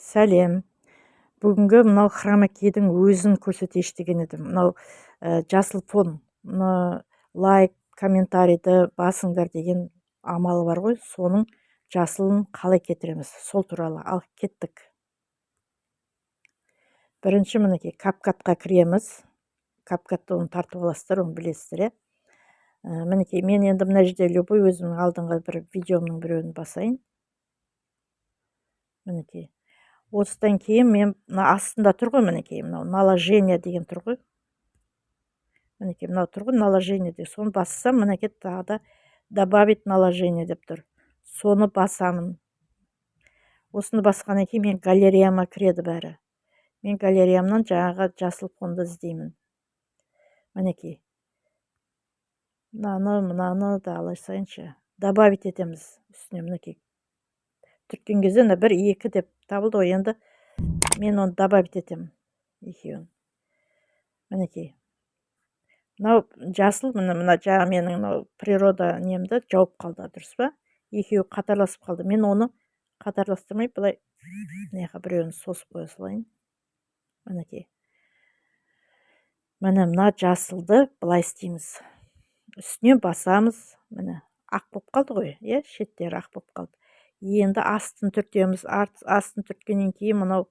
Сәлем. Бүгінгі мынау хромакейдің өзін көрсетейінші деген едім. Мынау жасыл фон, лайк, комментарийді басыңдар деген амалы бар ғой, соның жасылын қалай кетіреміз, сол туралы. Ал кеттік. Бірінші мінекей CapCut'қа кіреміз. CapCut'ты оны тартып аласыздар, оны білесіздер, мінекей мен енді мына жерде любой өзімнің алдыңғы бір видеомның біреуін басайын. Мінекей. Осыдан кейін мен мына астында тұр ғой, мінекей мынау наложение деген тұр ғой. Мінекей мынау тұр ғой, наложение деп. Соны бассам, мінекей тағы да добавить наложение деп тұр. Соны басамын. Осыны басқаннан кейін мен галереяма кіреді бәрі. Мен галереямнан жаңағы жасыл фонды іздеймін. Мінекей. Мынаны да алай сайыншы. Добавить етеміз үстіне, мінекей. Түрткен кезде бір екі деп табылды ғой, енді мен оны добавить етемін. Екеуін. Мінекей. Мынау жасыл, мына жаңа менің природа немді жауып қалды, дұрыс па? Екеуі қатарласып қалды. Мен оны қатарластырмай, былай неға біреуін сосып қоя салайын. Мінекей. Мына жасылды былай істейміз. Үстіне басамыз. Міне ақ болып қалды ғой, шеттері ақ болып қалды. Енді астын түртеміз. Астын түрткеннен кейін мынау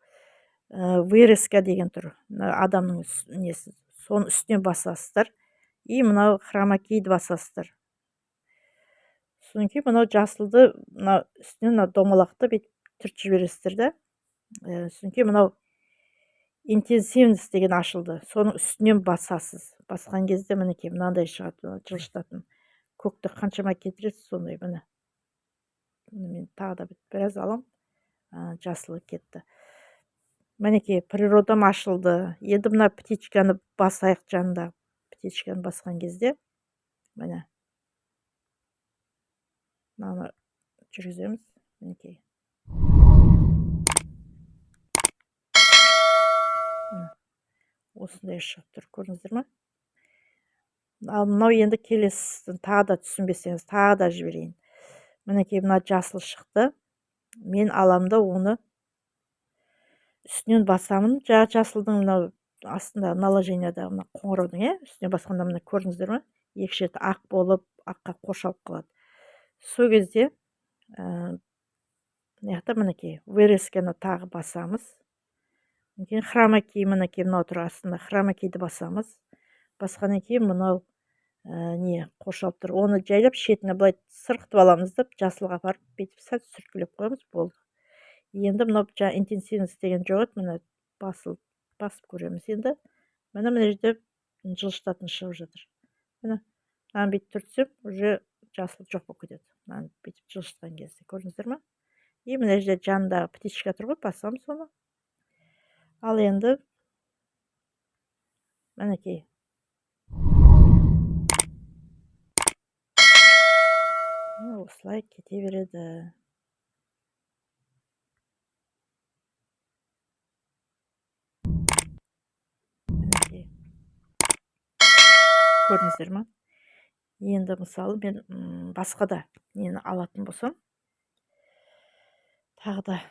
вырезка деген тұр. Адамның несі. Соны үстіне басасыздар. И мынау хромакейді басасыздар. Содан кейін мынау жасылды үстіне домалақты бет түртіп жібересіздер да. Содан кейін мынау интенсивность деген ашылды. Соның үстінен басасыз. Басқан кезде мінекей мынандай шығады, жылжытатын. Көкті қаншама кетіресіз, сондай міне. Мен тағы да біраз алам. Жасылы кетті. Мінекей природам ашылды. Енді мына птичканы басайық, жанында. Птичканы басқан кезде міне. Мынаны жүргіземіз. Мінекей. Осындай шығып тұр, көрдіңіздер ме? Ал мынау енді келесін тағы да түсінбесеңіз, тағы да жіберейін. Мінекей мына жасыл шықты. Мен аламда оны үстінен басамын. Жасылдың мынау астында наложенияда мына қоңыраудың, үстіне басқанда мына көрдіңіздер ме? Екі шеті ақ болып, аққа қоршалып қалады. Сол кезде мінекей вырезканы тағы басамыз. Кейін хромакей, мінекей мынау тұр астында, хромакейді басамыз. Басқаннан кейін мынау қоршалып тұр. Оны жайлап шетіне былай сырғытып аламыз деп, жасылға апарып, бетіп сәл сүрткілеп қоямыз, болды. Енді мынау интенсивность деген жоқ еді, міне басып көреміз енді. Мына жерде жылжытатын шығып жатыр. Міне, бүйтіп түртсем, уже жасыл жоқ болып кетеді. Бүйтіп жылжытқан кезде, көрдіңіздер ме? И мына жерде жанында птичка тұр ғой, басамыз соны. Ал енді мінекей. Осылай кете береді. Мінекей. Көрдіңіздер ме? Енді мысалы мен басқа да нені алатын болсам, тағы да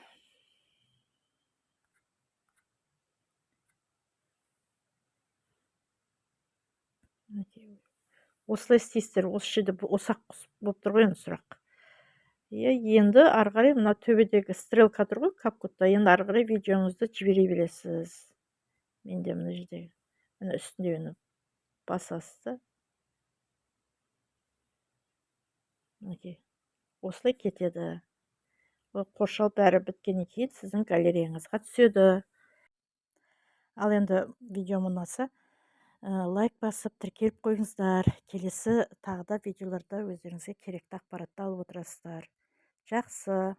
осылай істейсіздер. Осы жерде осақ болып тұр ғой, сұрақ. Енді ары қарай мына төбедегі стрелка тұр ғой, CapCut'та. Енді ары қарай видеоңызды жібере бересіз. Менде мына жерде мына үстінде басасыз. Мінекей. Осылай кетеді. Қоршау бәрі біткеннен кейін сіздің галереяңызға түседі. Ал енді видеом ұнаса, лайк басып, тіркеліп қойыңыздар. Келесі тағы да видеоларда өздеріңізге керекті ақпаратты алып отырасыздар. Жақсы.